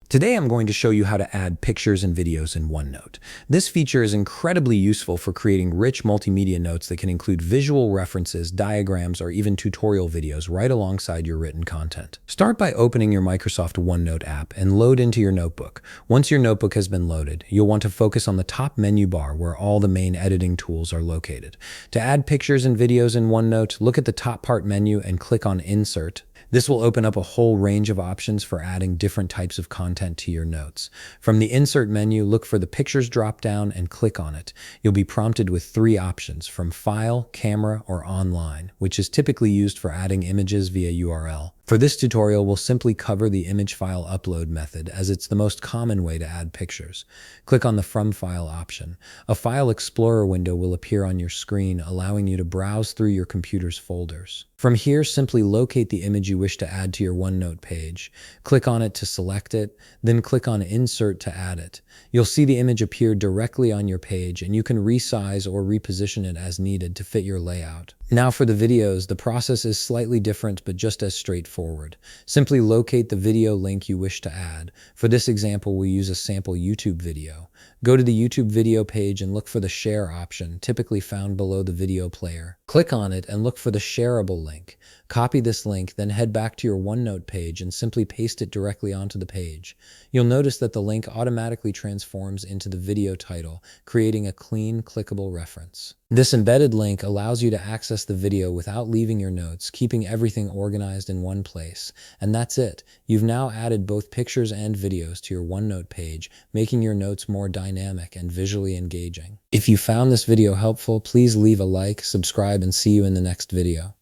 Today I'm going to show you how to add pictures and videos in OneNote. This feature is incredibly useful for creating rich multimedia notes that can include visual references, diagrams, or even tutorial videos right alongside your written content. Start by opening your Microsoft OneNote app and load into your notebook. Once your notebook has been loaded, you'll want to focus on the top menu bar where all the main editing tools are located. To add pictures and videos in OneNote, look at the top part menu and click on Insert. This will open up a whole range of options for adding different types of content to your notes. From the Insert menu, look for the Pictures drop-down and click on it. You'll be prompted with three options from File, Camera, or Online, which is typically used for adding images via URL. For this tutorial, we'll simply cover the image file upload method as it's the most common way to add pictures. Click on the From File option. A File Explorer window will appear on your screen, allowing you to browse through your computer's folders. From here, simply locate the image you wish to add to your OneNote page. Click on it to select it, then click on Insert to add it. You'll see the image appear directly on your page, and you can resize or reposition it as needed to fit your layout. Now for the videos, the process is slightly different but just as straightforward. Simply locate the video link you wish to add. For this example, we'll use a sample YouTube video. Go to the YouTube video page and look for the Share option, typically found below the video player. Click on it and look for the shareable link. Copy this link, then head back to your OneNote page and simply paste it directly onto the page. You'll notice that the link automatically transforms into the video title, creating a clean, clickable reference. This embedded link allows you to access the video without leaving your notes, keeping everything organized in one place. And that's it. You've now added both pictures and videos to your OneNote page, making your notes more dynamic and visually engaging. If you found this video helpful, please leave a like, subscribe, and see you in the next video.